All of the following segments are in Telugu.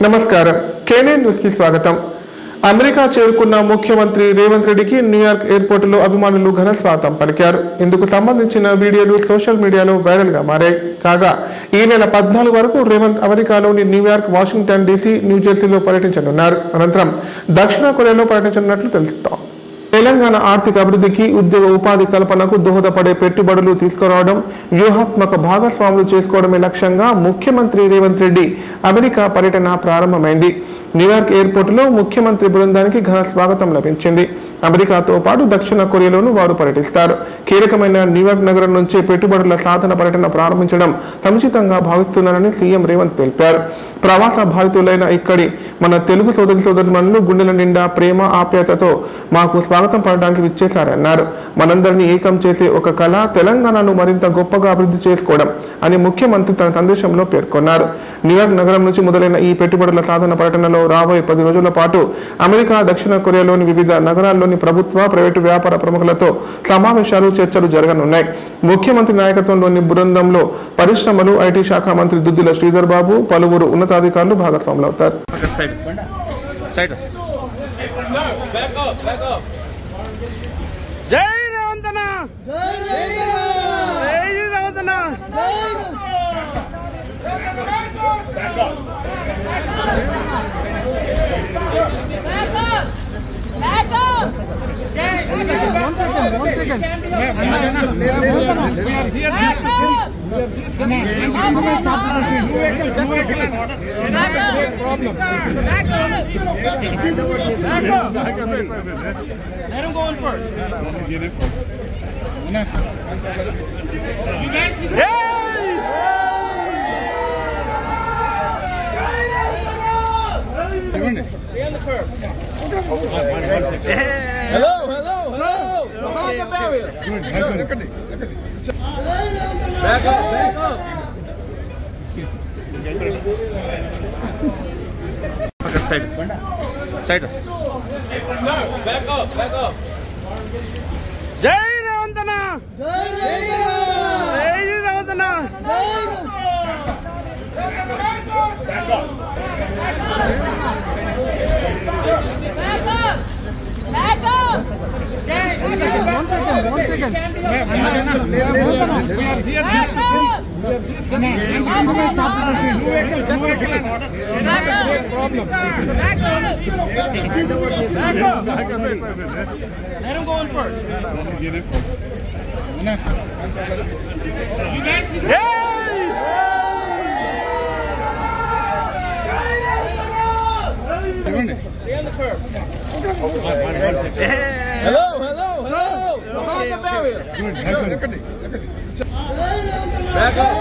నమస్కారం కేనే న్యూస్ కి స్వాగతం। అమెరికా చేరుకున్న ముఖ్యమంత్రి రేవంత్ రెడ్డికి న్యూయార్క్ ఎయిర్పోర్ట్ లో అభిమానులు ఘన స్వాగతం పలికారు। ఇందుకు సంబంధించిన వీడియోలు సోషల్ మీడియాలో వైరల్ గా మారాయి। కాగా ఈ నెల 14 వరకు రేవంత్ అమెరికాలోని న్యూయార్క్, వాషింగ్టన్ డీసీ, న్యూజెర్సీలో పర్యటించనున్నారు। అనంతరం దక్షిణ కొరియాలో పర్యటించనున్నట్లు తెలుస్తోంది। తెలంగాణ ఆర్థిక అభివృద్ధికి, ఉద్యోగ ఉపాధి కల్పనకు దోహదపడే పెట్టుబడులు తీసుకురావడం, వ్యూహాత్మక భాగస్వాములు చేసుకోవడమే లక్ష్యంగా ముఖ్యమంత్రి రేవంత్ రెడ్డి అమెరికా పర్యటన ప్రారంభమైంది। న్యూయార్క్ ఎయిర్పోర్టులో ముఖ్యమంత్రి బృందానికి ఘన స్వాగతం లభించింది। అమెరికాతో పాటు దక్షిణ కొరియాలోనూ వారు పర్యటిస్తారు। కీలకమైన న్యూయార్క్ నగరం నుంచి పెట్టుబడుల సాధన పర్యటన ప్రారంభించడం సముచితంగా భావిస్తున్నారని సీఎం రేవంత్ తెలిపారు। ప్రవాస భారతీయులైన ఇక్కడి మన తెలుగు సోదరుమణులు గుండెల నిండా ప్రేమ, ఆప్యాయతతో మాకు స్వాగతం పడడానికి విచ్చేశారన్నారు। మనందరినీ ఏకం చేసే ఒక కళ తెలంగాణను మరింత గొప్పగా అభివృద్ధి చేసుకోవడం అని ముఖ్యమంత్రి తన సందేశంలో పేర్కొన్నారు। న్యూయార్క్ నగరం నుంచి మొదలైన ఈ పెట్టుబడుల సాధన పర్యటనలో రాబోయే 10 రోజుల పాటు అమెరికా, దక్షిణ కొరియాలోని వివిధ నగరాల్లోని ప్రభుత్వ, ప్రైవేటు వ్యాపార ప్రముఖులతో సమావేశాలు, చర్చలు జరగనున్నాయి। ముఖ్యమంత్రి నాయకత్వంలోని బృందంలో పరిశ్రమలు, ఐటీ శాఖ మంత్రి దుద్దిల శ్రీధర్ బాబు, పలువురు ఉన్నతాధికారులు భాగస్వాములవుతారు। జై రేవంత్ అన్న, జై రేవంత్ అన్న, let him go in first. You guys did stay on the curb. Hello. Behind the barrier. Back up. Side. Back up. Jai Ravant Anna. Jai Ravant Anna. Back up. One second. Let him go in first. You guys did stay on the curb. Hello. Behind the barrier. Back up.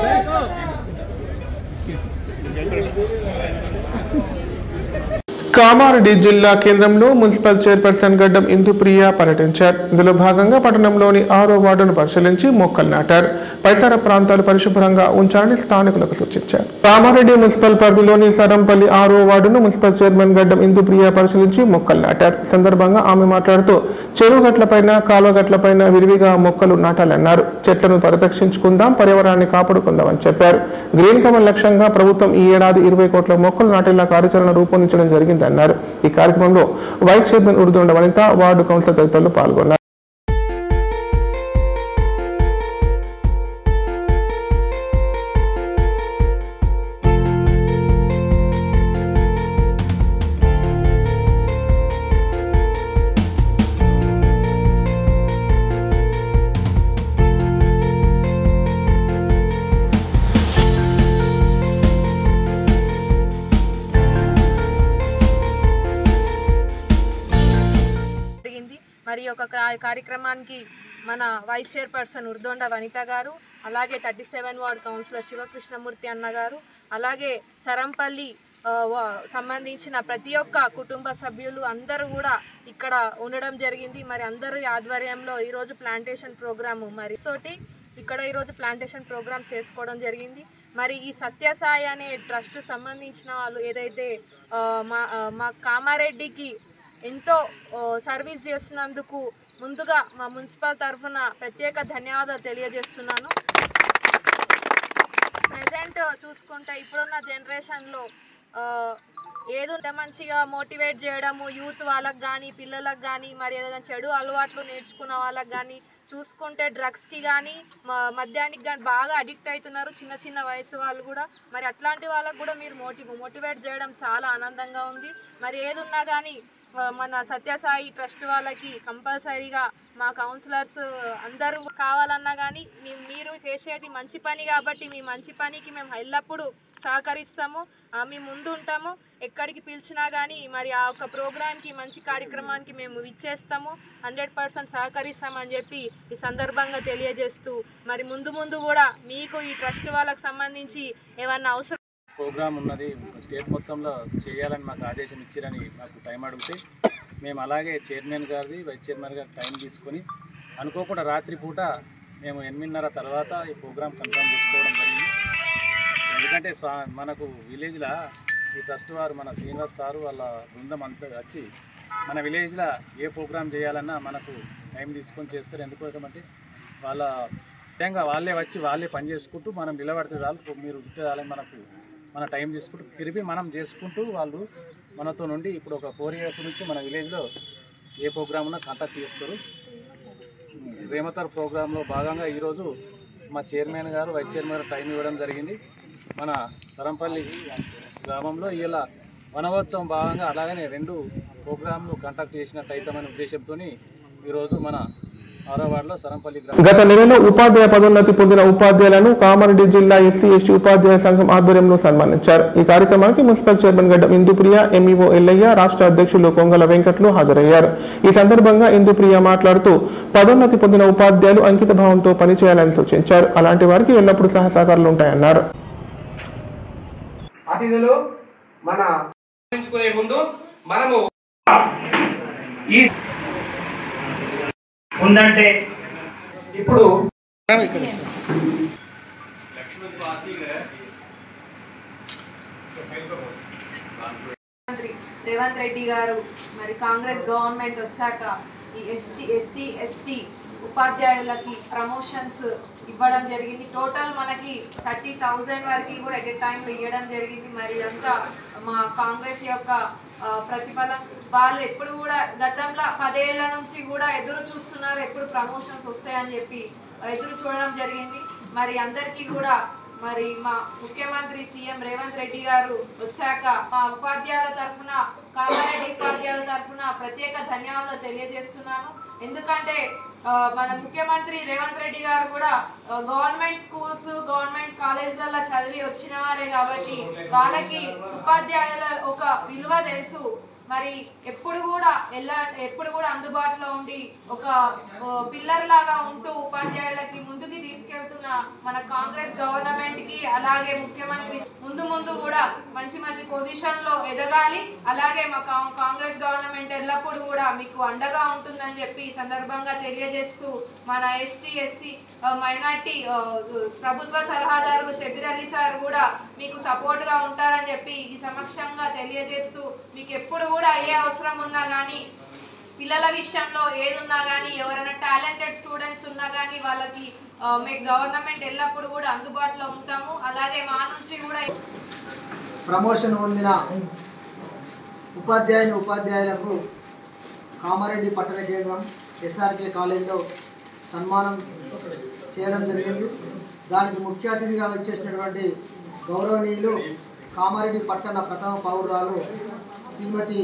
Kamareddy జిల్లా కేంద్రంలో మున్సిపల్ చైర్పర్సన్ గడ్డం ఇందుప్రియ పర్యటించారు। ఇందులో భాగంగా పట్టణంలోని 6వ వార్డును పరిశీలించి మొక్కలు నాటారు। పరిసర ప్రాంతాలు పరిశుభ్రంగా ఉంచాలని స్థానికులకు సూచించారు। కామారెడ్డి మున్సిపల్ పరిధిలోని సరంపల్లి 6వ వార్డును మున్సిపల్ చైర్మన్ గడ్డం ఇందుప్రియ పరిశీలించి మొక్కలు నాటారు। సందర్భంగా ఆమె మాట్లాడుతూ చెరువు గట్లపైన, కాలువ గట్లపైన విరివిగా మొక్కలు నాటాలన్నారు। చెట్లను పరిరక్షించుకుందాం, పర్యావరణాన్ని కాపాడుకుందామని చెప్పారు। గ్రీన్ కవర్ లక్ష్యంగా ప్రభుత్వం ఈ ఏడాది 20 కోట్ల మొక్కలు నాటేలా కార్యాచరణ రూపొందించడం జరిగిందన్నారు। ఈ కార్యక్రమంలో వైస్ చైర్మన్ ఉర్దొండ వనిత, వార్డు కౌన్సిలర్ తదితరులు పాల్గొన్నారు। మరి ఒక కార్యక్రమానికి మన వైస్ చైర్పర్సన్ ఉర్దొండ వనిత గారు, అలాగే 37 వార్డ్ కౌన్సిలర్ శివకృష్ణమూర్తి అన్న గారు, అలాగే సరంపల్లి సంబంధించిన ప్రతి ఒక్క కుటుంబ సభ్యులు అందరూ కూడా ఇక్కడ ఉండడం జరిగింది। మరి అందరూ ఆధ్వర్యంలో ఈరోజు ప్లాంటేషన్ ప్రోగ్రాము ఇక్కడ ఈరోజు ప్లాంటేషన్ ప్రోగ్రామ్ చేసుకోవడం జరిగింది। మరి ఈ సత్యసాయి అనే ట్రస్ట్ సంబంధించిన వాళ్ళు ఏదైతే మా కామారెడ్డికి ఎంతో సర్వీస్ చేస్తున్నందుకు ముందుగా మా మున్సిపల్ తరఫున ప్రత్యేక ధన్యవాదాలు తెలియజేస్తున్నాను। ప్రెజెంట్ చూసుకుంటే ఇప్పుడున్న జనరేషన్లో ఏదో మంచిగా మోటివేట్ చేయడము యూత్ వాళ్ళకి కానీ పిల్లలకు కానీ మరి ఏదైనా చెడు అలవాట్లు నేర్చుకున్న వాళ్ళకి కానీ చూసుకుంటే డ్రగ్స్కి కానీ మద్యానికి కానీ బాగా అడిక్ట్ అవుతున్నారు చిన్న చిన్న వయసు వాళ్ళు కూడా. మరి అట్లాంటి వాళ్ళకు కూడా మీరు మోటివేట్ చేయడం చాలా ఆనందంగా ఉంది. మరి ఏదున్నా కానీ మన సత్యసాయి ట్రస్ట్ వాళ్ళకి కంపల్సరీగా మా కౌన్సిలర్స్ అందరూ కావాలన్నా కానీ మీరు చేసేది మంచి పని కాబట్టి మీ మంచి పనికి మేము ఎల్లప్పుడూ సహకరిస్తాము, మీ ముందు ఉంటాము. ఎక్కడికి పిలిచినా కానీ మరి ఆ ఒక ప్రోగ్రామ్కి మంచి కార్యక్రమానికి మేము ఇచ్చేస్తాము, 100% సహకరిస్తామని చెప్పి ఈ సందర్భంగా తెలియజేస్తూ మరి ముందు కూడా మీకు ఈ ట్రస్ట్ వాళ్ళకి సంబంధించి ఏమన్నా అవసరం ప్రోగ్రామ్ ఉన్నది స్టేట్ మొత్తంలో చేయాలని మాకు ఆదేశం ఇచ్చారని మాకు టైం అడిగితే మేము అలాగే చైర్మన్ గారిది వైస్ చైర్మన్ గారి టైం తీసుకొని అనుకోకుండా రాత్రిపూట మేము 8:30 తర్వాత ఈ ప్రోగ్రామ్ కన్ఫర్మ్ చేసుకోవడం జరిగింది. ఎందుకంటే మనకు విలేజ్లో ఈ ట్రస్ట్ వారు మన శ్రీనివాస్ సారు వాళ్ళ బృందం అంతా వచ్చి మన విలేజ్లో ఏ ప్రోగ్రామ్ చేయాలన్నా మనకు టైం తీసుకొని చేస్తారు. ఎందుకోసం అంటే వాళ్ళ ముఖ్యంగా వాళ్ళే వచ్చి వాళ్ళే పని చేసుకుంటూ మనం నిలబడితే చాలు, మీరు ఉంటే మనకు మన టైం తీసుకుంటూ తిరిగి మనం చేసుకుంటూ వాళ్ళు మనతో నుండి ఇప్పుడు ఒక 4 years నుంచి మన విలేజ్లో ఏ ప్రోగ్రామ్ ఉన్నా కాంటాక్ట్ చేస్తారు. రేమతర్ ప్రోగ్రాంలో భాగంగా ఈరోజు మా చైర్మన్ గారు వైస్ చైర్మన్ గారు టైం ఇవ్వడం జరిగింది. మన సరంపల్లి గ్రామంలో ఇలా వనవోత్సవం భాగంగా అలాగనే 2 ప్రోగ్రాంలు కాంటాక్ట్ చేసినట్టు అవుతామనే ఉద్దేశంతో ఈరోజు మన ఆరవాడలో సరంపల్లి గత నెలలో ఉపాధ్యాయ పదోన్నతి పొందిన ఉపాధ్యాయులను కామారెడ్డి జిల్లా ఎస్సీ ఎస్టీ ఉపాధ్యాయ సంఘం ఆధ్వర్యంలో సన్మానించారు. ఈ కార్యక్రమానికి మున్సిపల్ చైర్మన్ గడ్డం ఇందుప్రియ, ఎంఈఓ ఎల్లయ్య, రాష్ట్ర అధ్యక్షులు కొంగల వెంకట్లు హాజరయ్యారు. ఈ సందర్భంగా ఇందుప్రియ మాట్లాడుతూ పదోన్నతి పొందిన ఉపాధ్యాయులు అంకిత భావంతో పనిచేయాలని సూచించారు. అలాంటి వారికి ఎల్లప్పుడూ సహకారాలు ఉంటాయన్నారు. అతిథులు మన ముందు మనము ఈ ఉందంటే ఇప్పుడు రేవంత్ రెడ్డి గారు మరి కాంగ్రెస్ గవర్నమెంట్ వచ్చాక ఈ ఎస్సీ ఎస్టీ ఉపాధ్యాయులకి ప్రమోషన్స్ ఇవ్వడం జరిగింది. టోటల్ మనకి 30,000 వరకు కూడా ఎట్ ఏ టైంలో ఇవ్వడం జరిగింది. మరి అంతా మా కాంగ్రెస్ యొక్క ప్రతిఫలం. వాళ్ళు ఎప్పుడు కూడా గతంలో 10 ఏళ్ల నుంచి కూడా ఎదురు చూస్తున్నారు ఎప్పుడు ప్రమోషన్స్ వస్తాయని చెప్పి ఎదురు చూడడం జరిగింది. మరి అందరికీ కూడా మరి మా ముఖ్యమంత్రి సీఎం రేవంత్ రెడ్డి గారు వచ్చాక మా ఉపాధ్యాయుల తరఫున కామారెడ్డి ఉపాధ్యాయుల తరఫున ప్రత్యేక ధన్యవాదాలు తెలియజేస్తున్నాను. ఎందుకంటే మన ముఖ్యమంత్రి రేవంత్ రెడ్డి గారు కూడా గవర్నమెంట్ స్కూల్స్ గవర్నమెంట్ కాలేజీలలో చదివి వచ్చిన వారే కాబట్టి వాళ్ళకి ఉపాధ్యాయుల ఒక విలువ తెలుసు. మరి ఎప్పుడు కూడా అందుబాటులో ఉండి ఒక పిల్లర్ లాగా ఉంటూ ఉపాధ్యాయులకి ముందుకి తీసుకెళ్తున్న మన కాంగ్రెస్ గవర్నమెంట్ కి అలాగే ముఖ్యమంత్రి ముందు కూడా మంచి పొజిషన్ లో ఎదగాలి. అలాగే మా కాంగ్రెస్ గవర్నమెంట్ ఎల్లప్పుడూ కూడా మీకు అండగా ఉంటుందని చెప్పి ఈ సందర్భంగా తెలియజేస్తూ మన ఎస్టీ ఎస్సీ మైనార్టీ ప్రభుత్వ సలహాదారులు షబీర్ అలీ సార్ కూడా మీకు సపోర్ట్ గా ఉంటారని చెప్పి ఈ సమక్షంగా తెలియజేస్తూ మీకు ఎప్పుడు కూడా ఏ అవసరం ఉన్నా కానీ పిల్లల విషయంలో ఏదున్నా కానీ ఎవరైనా టాలెంటెడ్ స్టూడెంట్స్ ఉన్నా కానీ వాళ్ళకి మీకు గవర్నమెంట్ ఎల్లప్పుడూ కూడా అందుబాటులో ఉంటాము. అలాగే మా నుంచి కూడా ప్రమోషన్ పొందిన ఉపాధ్యాయులకు కామారెడ్డి పట్టణ కేంద్రం ఎస్ఆర్కే కాలేజీలో సన్మానం చేయడం జరిగింది. దానికి ముఖ్య అతిథిగా వచ్చేసినటువంటి గౌరవనీయులు కామారెడ్డి పట్టణ ప్రథమ పౌరురాలు శ్రీమతి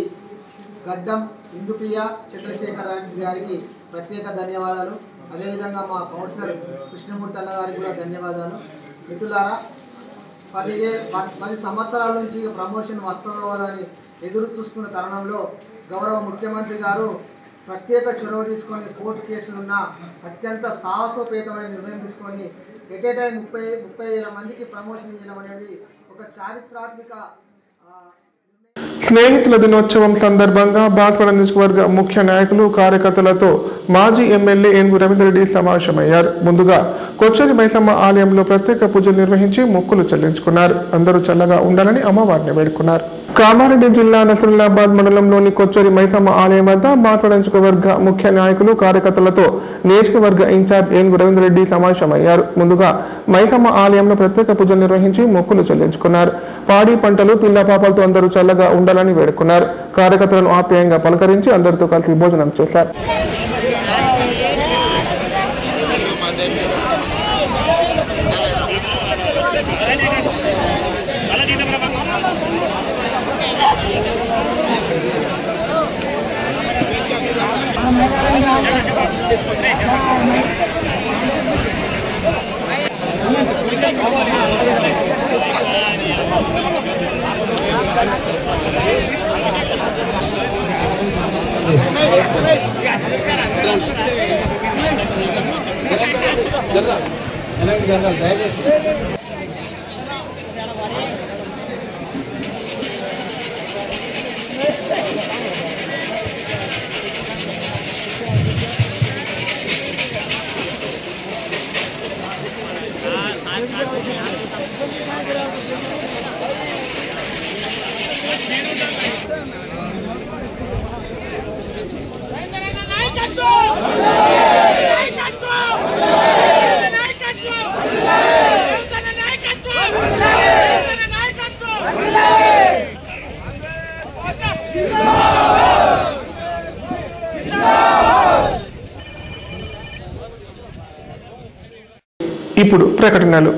గడ్డం ఇందుప్రియ చంద్రశేఖర్ రెడ్డి గారికి ప్రత్యేక ధన్యవాదాలు. అదేవిధంగా మా కౌన్సిలర్ కృష్ణమూర్తి అన్న గారికి కూడా ధన్యవాదాలు. మిత్రులారా, 10 సంవత్సరాల నుంచి ప్రమోషన్ వస్తుందో అని ఎదురు చూస్తున్న తరుణంలో గౌరవ ముఖ్యమంత్రి గారు ప్రత్యేక చొరవ తీసుకొని కోర్టు కేసులున్న అత్యంత సాహసోపేతమైన నిర్ణయం తీసుకొని ఎట్ ఏ టైం 30,000 మందికి ప్రమోషన్ ఇవ్వడం అనేది ఒక చారిత్రాత్మక. స్నేహితుల దినోత్సవం సందర్భంగా బాన్స్వాడ నియోజకవర్గ ముఖ్య నాయకులు కార్యకర్తలతో మాజీ ఎమ్మెల్యే ఏనుగు రవీంద్రరెడ్డి సమావేశమయ్యారు. ముందుగా కొచ్చరి మైసమ్మ ఆలయంలో ప్రత్యేక పూజలు నిర్వహించి మొక్కులు చెల్లించుకున్నారు. అందరూ చల్లగా ఉండాలని అమ్మవారిని వేడుకున్నారు. కామారెడ్డి జిల్లా నసరుల్లాబాద్ మండలంలోని కొచ్చూరి మైసమ్మ ఆలయం వద్ద బాసర నియోజకవర్గ ముఖ్య నాయకులు కార్యకర్తలతో నియోజకవర్గ ఇన్ఛార్జ్ ఏనుగు రవీంద్రరెడ్డి సమావేశమయ్యారు. ముందుగా మైసమ్మ ఆలయంలో ప్రత్యేక పూజలు నిర్వహించి మొక్కులు చెల్లించుకున్నారు. పాడి పంటలు పిల్ల పాపలతో అందరూ చల్లగా ఉండాలని వేడుకున్నారు. కార్యకర్తలను ఆప్యాయంగా పలకరించి అందరితో కలిసి భోజనం చేశారు. ఇప్పుడు ప్రకటనలు.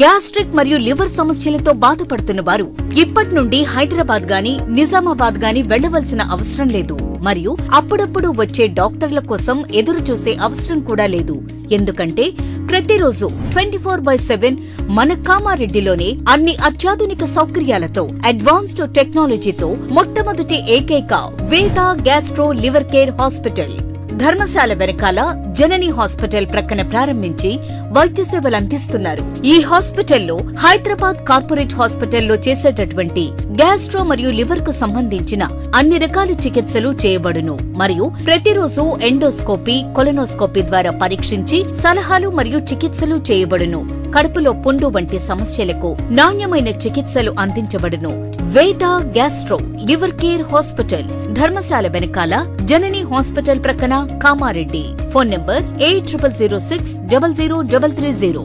గ్యాస్ట్రిక్ మరియు లివర్ సమస్యలతో బాధపడుతున్న వారు ఇప్పటి నుండి హైదరాబాద్ గాని నిజామాబాద్ గాని వెళ్లవలసిన అవసరం లేదు. మరియు అప్పుడప్పుడు వచ్చే డాక్టర్ల కోసం ఎదురు చూసే అవసరం కూడా లేదు. ఎందుకంటే ప్రతిరోజు 24/7 మన కామారెడ్డిలోనే అన్ని అత్యాధునిక సౌకర్యాలతో అడ్వాన్స్డ్ టెక్నాలజీతో మొట్టమొదటి ఏకైక వేద gastro liver care hospital Dharamshala వెనకాల జనని హాస్పిటల్ ప్రక్కన ప్రారంభించి వైద్య సేవలు అందిస్తున్నారు. ఈ హాస్పిటల్లో హైదరాబాద్ కార్పొరేట్ హాస్పిటల్లో చేసేటటువంటి గ్యాస్ట్రో మరియు లివర్ కు సంబంధించిన అన్ని రకాల చికిత్సలు చేయబడును. మరియు ప్రతిరోజు ఎండోస్కోపీ, కొలనోస్కోపీ ద్వారా పరీక్షించి సలహాలు మరియు చికిత్సలు చేయబడును. కడుపులో పుండు వంటి సమస్యలకు నాణ్యమైన చికిత్సలు అందించబడును. వేద gastro liver care hospital Dharamshala వెనకాల జనని హాస్పిటల్ ప్రక్కన కామారెడ్డి. Phone number 8006000330.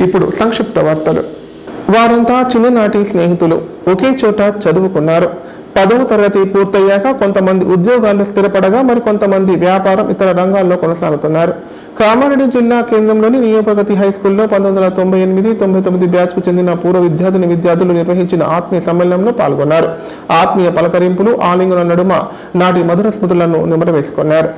ఇప్పుడు సంక్షిప్త వార్తలు. వారంతా చిన్ననాటి స్నేహితులు, ఒకే చోట చదువుకున్నారు. 10వ తరగతి పూర్తయ్యాక కొంతమంది ఉద్యోగాల్లో స్థిరపడగా మరికొంతమంది వ్యాపారం, ఇతర రంగాల్లో కొనసాగుతున్నారు. కామారెడ్డి జిల్లా కేంద్రంలోని నియోప్రగతి హైస్కూల్లో 1998-99 బ్యాచ్కు చెందిన పూర్వ విద్యార్థులు నిర్వహించిన ఆత్మీయ సమ్మేళనంలో పాల్గొన్నారు. ఆత్మీయ పలకరింపులు, ఆలింగన నడుమ నాటి మధుర స్మృతులను నిమరవేసుకున్నారు.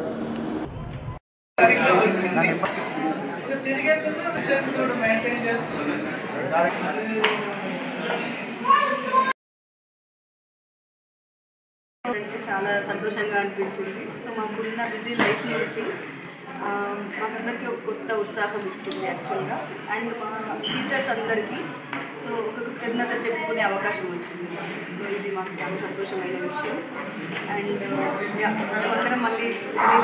చాలా సంతోషంగా అనిపించింది. సో మాకున్న బిజీ లైఫ్ నుంచి మాకందరికీ ఒక కొత్త ఉత్సాహం ఇచ్చింది యాక్చువల్గా. అండ్ మా టీచర్స్ అందరికీ సో ఒక కృతజ్ఞత చెప్పుకునే అవకాశం వచ్చింది. సో ఇది మాకు చాలా సంతోషమైన విషయం. అండ్ మేమందరం మళ్ళీ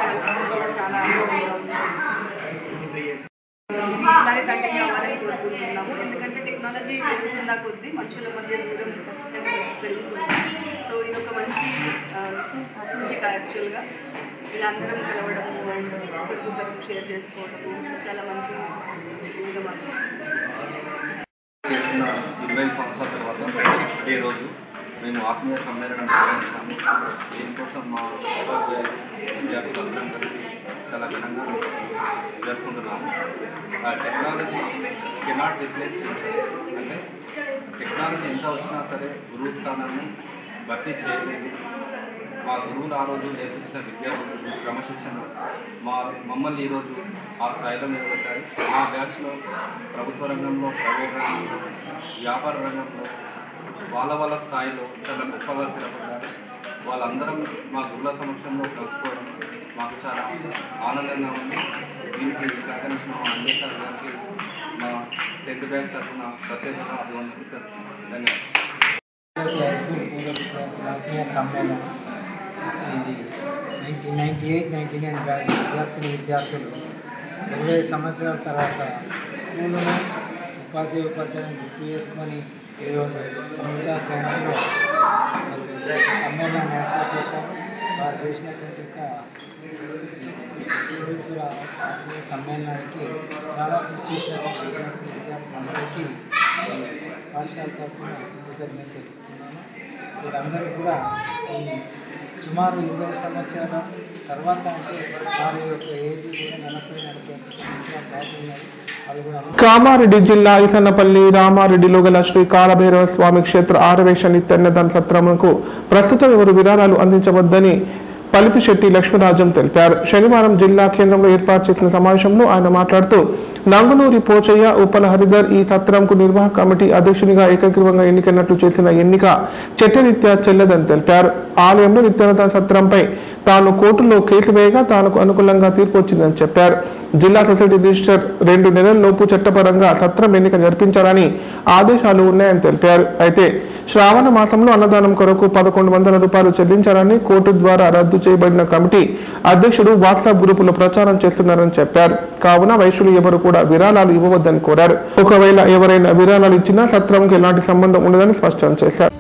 కలుసుకోవడం చాలా ఆనందంగా ఉంది. ఇలాగే కంటిన్యూ అవ్వాలని కోరుకుంటున్నాము. ఎందుకంటే టెక్నాలజీ పెరుగుతున్న కొద్దీ మనుషుల మధ్య దూరం ఖచ్చితంగా పెరుగుతుంది. సో ఇది ఒక మంచి సూచిక యాక్చువల్గా. ఇలా అందరం కలవడము అండ్ ఒకరికొకరు షేర్ చేసుకోవడము చాలా మంచి చేసిన 20 సంవత్సరాల తర్వాత ఫ్రెండ్షిప్ డే రోజు మేము ఆత్మీయ సమ్మేళనం నిర్వహించాము. దీనికోసం మా విద్యార్థులందరం కలిసి చాలా ఘనంగా జరుపుకుంటున్నాము. Technology cannot replace teacher. అంటే టెక్నాలజీ ఎంత వచ్చినా సరే గురువు స్థానాన్ని భర్తీ చేయలేదు. మా గురువులు ఆ రోజు నేర్పించిన విద్యార్థులు క్రమశిక్షణ మమ్మల్ని ఈరోజు ఆ స్థాయిలో నిలబెట్టారు. మా బ్యాచ్లో ప్రభుత్వ రంగంలో, ప్రైవేట్ రంగంలో, వ్యాపార రంగంలో వాళ్ళ స్థాయిలో చాలా గొప్పగా స్థిరపడ్డారు. వాళ్ళందరం మా గురువుల సమక్షంలో కలుసుకోవడం మాకు చాలా ఆనందంగా ఉంది. దీనికి సహకరించిన మా అంబేద్కర్ గారికి మా 10th బ్యాచ్ తరఫున ప్రత్యేకంగా అభివందనలు సార్. ధన్యవాదాలు. హై స్కూల్ పూర్వ ఆత్మీయ సమ్మేళనం ఇది 1998-99 బ్యాచ్ విద్యార్థులు 20 సంవత్సరాల తర్వాత స్కూలును ఉపాధ్యాయులను గుర్తు చేసుకొని ఈరోజు మిగతా ఫ్రెండ్స్లో సమ్మేళనం ఏర్పాటు చేశారు. వారు చేసినటువంటి విద్యార్థుల ఆత్మీయ సమ్మేళనానికి చాలా కృషి చేసినటువంటి విద్యార్థులందరికీ పాఠశాల తరఫున కృతజ్ఞత తెలుపుతున్నాను. వీళ్ళందరూ కూడా ఈ సుమారు 20 సంవత్సరాల తర్వాత అంటే వారి యొక్క ఏజ్ కూడా 40-40 సంవత్సరాలు దాటున్నారు. కామారెడ్డి జిల్లా ఈసన్నపల్లి రామారెడ్డిలో గల శ్రీ కాలభైరవ స్వామి క్షేత్ర ఆరవేశ నిత్యన్నదాన సత్రమునకు ప్రస్తుతం ఎవరు విరాళాలు అందించవద్దని పలిపిశెట్టి లక్ష్మీరాజం తెలిపారు. శనివారం జిల్లా కేంద్రంలో ఏర్పాటు చేసిన సమావేశంలో ఆయన మాట్లాడుతూ నంగునూరి పోచయ్య, ఉప్పల హరిధర్ ఈ సత్రంకు నిర్వాహక కమిటీ అధ్యక్షునిగా ఏకగ్రీవంగా ఎన్నికైనట్లు చేసిన ఎన్నిక చట్టరీత్యా చెల్లదని తెలిపారు. ఆలయంలో నిత్యాన్నదాన సత్రంపై తాను కోర్టులో కేసు వేయగా తనకు అనుకూలంగా తీర్పు వచ్చిందని చెప్పారు. జిల్లా సొసైటీ రిజిస్టర్ 2 నెలల్లోపు చట్టపరంగా సత్రం ఎన్నిక జరిపించాలని ఆదేశాలు ఉన్నాయని తెలిపారు. అయితే శ్రావణ మాసంలో అన్నదానం కొరకు 1100 రూపాయలు చెల్లించాలని కోర్టు ద్వారా రద్దు చేయబడిన కమిటీ అధ్యక్షుడు వాట్సాప్ గ్రూపులో ప్రచారం చేస్తున్నారని చెప్పారు. కావున వైశ్యులు ఎవరు కూడా విరాళాలు ఇవ్వవద్దని కోరారు. ఒకవేళ ఎవరైనా విరాళాలు ఇచ్చినా సత్రంకి ఎలాంటి సంబంధం ఉండదని స్పష్టం చేశారు.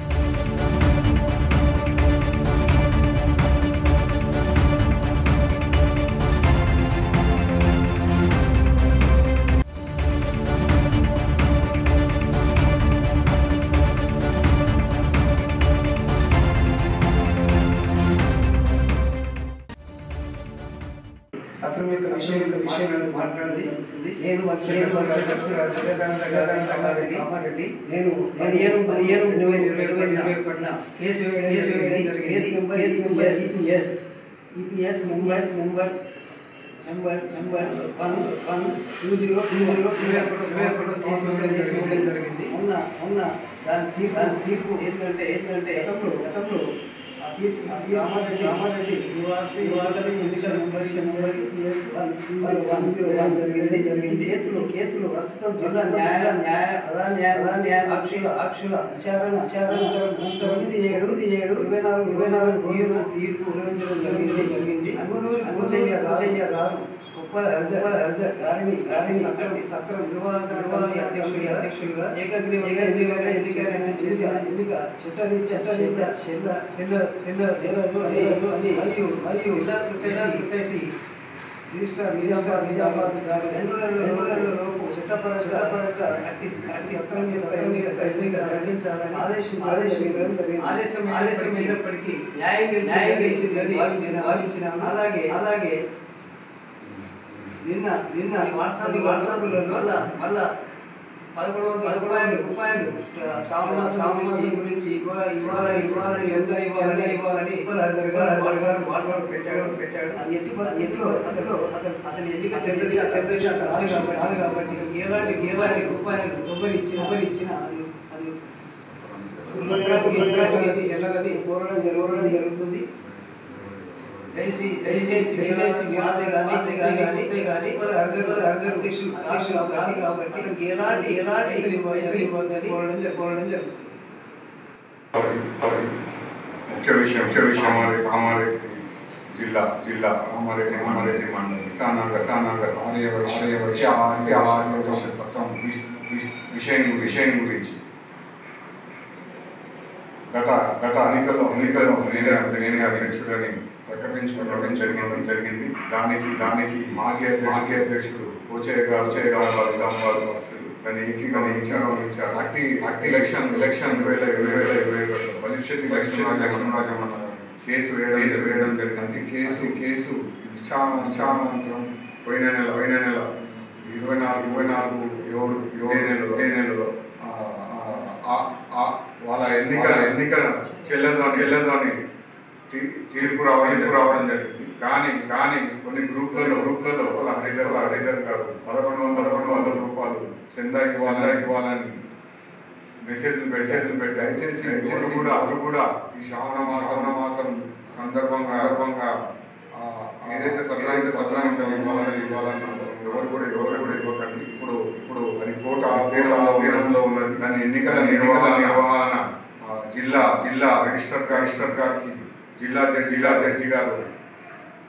సత్రం యొక్క విషయాలను మాట్లాడింది నేను రామారెడ్డి నేను 2020 పడిన కేసు ఈపీఎస్ నెంబర్ 1/1/2020 కేసు ఇవ్వడం జరిగింది. మొన్న దాని తీర్పు ఏంటంటే గతంలో రామారెడ్డి నివాసం ఎన్నికల జరిగింది. కేసులో ప్రస్తుతం జిల్లా న్యాయ సాక్షుల విచారణ 9/7/24 తీర్పు నిర్వహించడం జరిగింది. నంగునూరి పోచయ్య గారు సత్రం నిర్వాహక అధ్యక్షుడిగా ఏకగ్రీవంగా ఎన్నికైన ఎన్నిక చట్టరీత్యా చెల్లదు మరియు జిల్లా సొసైటీ రిజిస్ట్రార్ నిజామాబాద్ గారు 2 నెలలలోపు చట్టపరంగా ఆదేశం అయినప్పటికీ న్యాయం గెలిచిందని భావించినాము. అలాగే నిన్న వాట్సాప్లలో మళ్ళా 1100 రూపాయలు శ్రావణ గురించి ఇవ్వాలని వాట్సాప్ పెట్టాడు. అది ఎట్టి పరిస్థితిలో అతని ఎన్నిక చెల్లది కాబట్టి ఎలాంటి రూపాయలు ఒకరి ఇచ్చిన అది చెల్లదని కోరడం జరుగుతుంది. దయచేసి కాబట్టి ఎలాంటి ముఖ్య విషయం కామారెడ్డి జిల్లా రామారెడ్డి మండలం ఇసానగర్ ఆర్యవైశ్య సత్రం విషయం గురించి గత ఎన్నికల్లో నేనే అధ్యక్షుడని ప్రకటించుకోవడం జరిగింది. దానికి మాజీ అధ్యక్షుడు పోచయ్య గారు దాన్ని ఏకీకరించారు. అట్టి ఎలక్షన్ 2020 పలిపిశెట్టి లక్ష్మీరాజం కేసు వేయడం జరిగింది. కేసు విచారణానంతరం పోయిన నెల 24 నెలలో వాళ్ళ ఎన్నిక చెల్లదు అని తీర్పు రావడం జరిగింది. కానీ కొన్ని గ్రూప్లలో వాళ్ళ హరిధర్ గారు 1100 రూపాయలు చందా ఇవ్వాలని మెసేజ్లు పెట్టి దయచేసి కూడా ఈ శ్రావణ మాసం సందర్భంగా ఏదైతే సత్రానికి ఇవ్వాలని ఎవరు కూడా ఇవ్వకండి. ఇప్పుడు అది కోర్టు ఆధీనంలో ఉన్నది. దాని ఎన్నికల నిర్వహణ జిల్లా రిజిస్టర్ గారికి జిల్లా జడ్జి గారు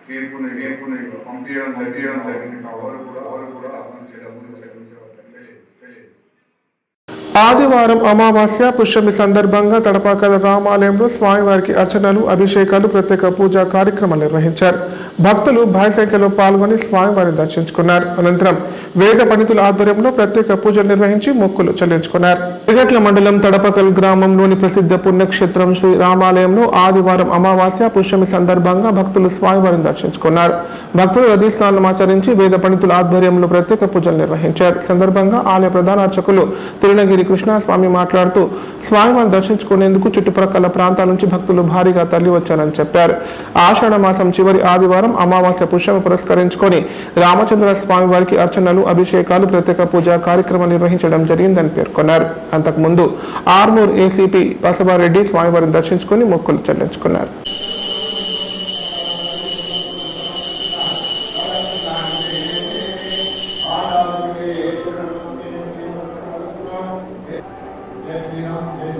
తీర్పుని పంపించడం జరిగింది. ఎవరు కూడా చెల్లించవద్దని తెలియదు. ఆదివారం అమావాస్య పుష్యమి సందర్భంగా తడపాకల రామాలయంలో స్వామివారికి అర్చనలు, అభిషేకాలు, ప్రత్యేక పూజా కార్యక్రమాలు నిర్వహించారు. భక్తులు భారీ సంఖ్యలో పాల్గొని స్వామివారిని దర్శించుకున్నారు. అనంతరం వేద పండితుల ఆధ్వర్యంలో ప్రత్యేక పూజలు నిర్వహించి మొక్కులు చెల్లించుకున్నారు. ఇగట్ల మండలం తడపకల్ గ్రామంలోని ప్రసిద్ధ పుణ్యక్షేత్రం శ్రీ రామాలయంలో ఆదివారం అమావాస్య పుష్యమి సందర్భంగా భక్తులు స్వామివారిని దర్శించుకున్నారు. భక్తులు నదీ స్నానం ఆచరించి వేద పండితుల ఆధ్వర్యంలో ప్రత్యేక పూజలు నిర్వహించారు. సందర్భంగా ఆలయ ప్రధాన అర్చకులు తిరునగిరి కృష్ణస్వామి మాట్లాడుతూ స్వామివారిని దర్శించుకునేందుకు చుట్టుప్రక్కల ప్రాంతాల నుంచి భక్తులు భారీగా తరలి వచ్చారని చెప్పారు. ఆషాఢ మాసం చివరి ఆదివారం అమావాస్య పుష్యమి పురస్కరించుకొని రామచంద్ర స్వామి వారికి అర్చనలు, అభిషేకాలు, ప్రత్యేక పూజా కార్యక్రమం నిర్వహించడం జరిగిందని పేర్కొన్నారు. అంతకుముందు ఆర్మూర్ ఏసీపీ బసవారెడ్డి స్వామివారిని దర్శించుకుని మొక్కులు చెల్లించుకున్నారు.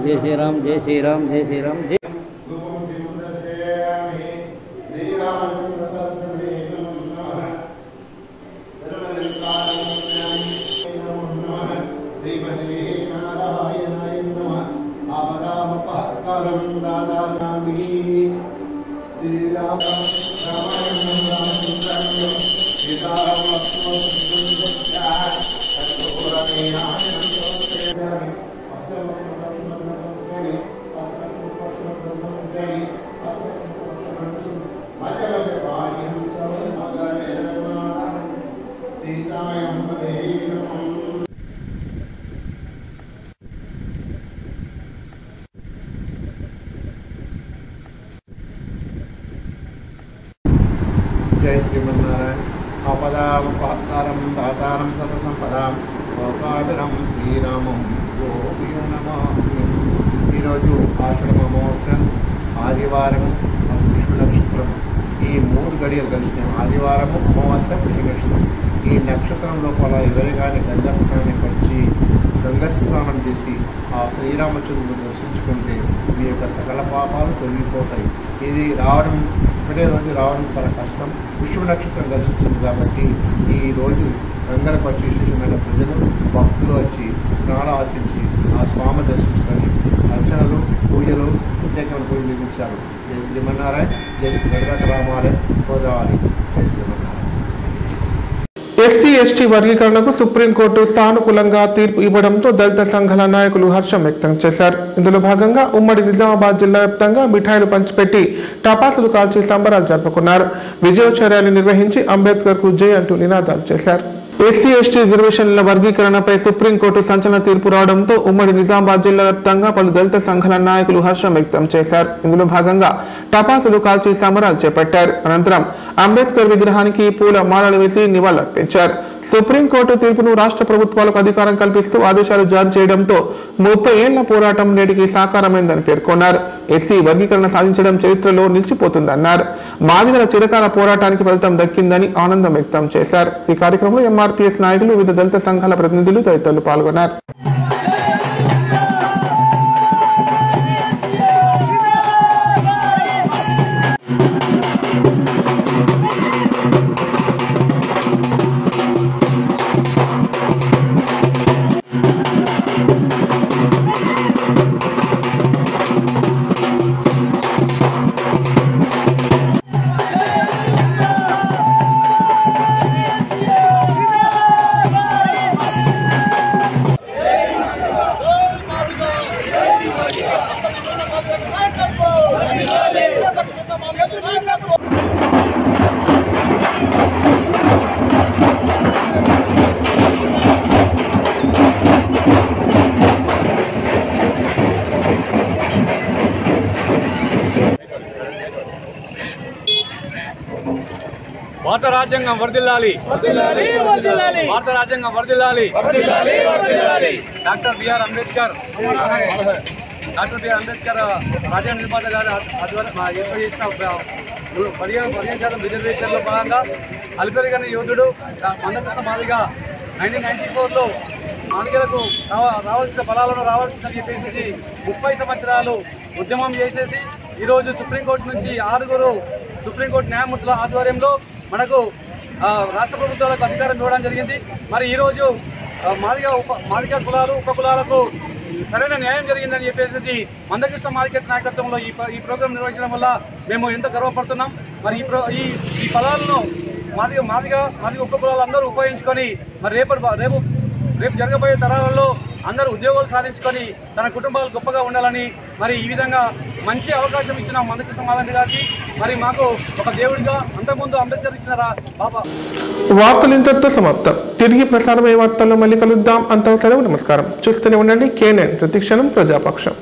जय श्री राम, जय श्री राम, जय श्री राम, जय जय श्रीमन्नारायण आपदापहत्तारं दातारं सर्वसंपदां लोकाभिराम శ్రీరామం గోపియో నమః. ఈరోజు ఆషాఢ అమావాస్య, ఆదివారము, పుష్య నక్షత్రం, ఈ 3 గడియలు కలిసినాయి. ఆదివారము, అమావాస్య, పుష్య నక్షత్రం. ఈ నక్షత్రం లోపల ఎవరి కానీ గంగస్నానానికి వచ్చి గంగస్నానం చేసి ఆ శ్రీరామచంద్రుని దర్శించుకుంటే మీ యొక్క సకల పాపాలు తొలగిపోతాయి. ఇది రావడం ఒకటే రోజు రావడం చాలా కష్టం. పుష్య నక్షత్రం దర్శించింది కాబట్టి ఈ రోజు గంగలకు వచ్చి విశేషమైన ప్రజలు, భక్తులు వచ్చి స్నానాలు ఆచరించి ఆ స్వామి దర్శించుకొని అర్చనలు, పూజలు, ప్రత్యేకమైన పూజలు నిర్మించారు. జయ శ్రీమన్నారాయణ, జయ శ్రీ రామాలయం, గోదావరి. జయ శ్రీమన్నారాయణ. ఎస్సీ ఎస్టీ వర్గీకరణకు సుప్రీంకోర్టు సానుకూలంగా తీర్పు ఇవ్వడంతో దళిత సంఘాల నాయకులు హర్షం వ్యక్తం చేశారు. ఇందులో భాగంగా ఉమ్మడి నిజామాబాద్ జిల్లా వ్యాప్తంగా మిఠాయిలు పంచిపెట్టి టపాసులు కాల్చి సంబరాలు జరుపుకున్నారు. విజయోత్సవాలు నిర్వహించి అంబేద్కర్ కు జై అంటూ నినాదాలు చేశారు. ఎస్సీ ఎస్టీ రిజర్వేషన్ల వర్గీకరణపై సుప్రీంకోర్టు సంచలన తీర్పు రావడంతో ఉమ్మడి నిజామాబాద్ జిల్లా వ్యాప్తంగా పలు దళిత సంఘాల నాయకులు హర్షం వ్యక్తం చేశారు. ఇందులో భాగంగా టపాసులు కాల్చి సంబరాలు చేపట్టారు. అనంతరం అంబేద్కర్ విగ్రహానికి పూల మాలలు వేసి నివాళులర్పించారు. సుప్రీంకోర్టు తీర్పును రాష్ట్ర ప్రభుత్వాలకు అధికారం కల్పిస్తూ ఆదేశాలు జారీ చేయడంతో 30 ఏళ్ల పోరాటం నేటికి సాకారమైందని పేర్కొన్నారు. ఎస్సీ వర్గీకరణ సాధించడం చరిత్రలో నిలిచిపోతుందన్నారు. మాదిగల చిరకాల పోరాటానికి ఫలితం దక్కిందని ఆనందం వ్యక్తం చేశారు. ఈ కార్యక్రమంలో ఎంఆర్పీఎస్ నాయకులు, వివిధ దళిత సంఘాల ప్రతినిధులు తదితరులు పాల్గొన్నారు. భారత రాజ్యాంగం వర్ధిల్లాలి, భారత రాజ్యాంగం వర్ధిల్లాలి. డాక్టర్ బిఆర్ అంబేద్కర్ రాజ్యాంగ నిర్మాత గారు ఏర్పాటు చేసిన 15% రిజర్వేషన్లో భాగంగా అల్పరిగణ యోధుడు మందకృష్ణ మాదిగ 1994లో మాదిగలకు రావాల్సిన ఫలాలను రావాల్సిందని చెప్పేసి 30 సంవత్సరాలు ఉద్యమం చేసేసి ఈరోజు సుప్రీంకోర్టు నుంచి 6 సుప్రీంకోర్టు న్యాయమూర్తుల ఆధ్వర్యంలో మనకు రాష్ట్ర ప్రభుత్వాలకు అధికారం ఇవ్వడం జరిగింది. మరి ఈరోజు మాదిగ కులాలు ఉపకులాలకు సరైన న్యాయం జరిగిందని చెప్పేసి మందకృష్ణ మార్కెట్ నాయకత్వంలో ఈ ప్రోగ్రాం నిర్వహించడం వల్ల మేము ఎంతో గర్వపడుతున్నాం. మరి ఈ ఫలాలను మాదిగ ఉపకులాలు అందరూ ఉపయోగించుకొని మరి రేపు జరగబోయే తరాలలో అందరూ ఉద్యోగాలు సాధించుకొని తన కుటుంబాలు గొప్పగా ఉండాలని మరి ఈ విధంగా మంచి అవకాశం ఇచ్చిన మందకృష్ణ మాదిగ గారికి మరి మాకు ఒక దేవుడిగా అంతకుముందు అంబేద్కర్ ఇచ్చిన బాబా. వార్తలు ఇంతటితో సమాప్తం. తిరిగి ప్రసారమయ్యే వార్తల్లో మళ్ళీ కలుద్దాం. అంతవరకు సెలవు. నమస్కారం. చూస్తూనే ఉండండి K9 ప్రతిక్షణం ప్రజాపక్షం.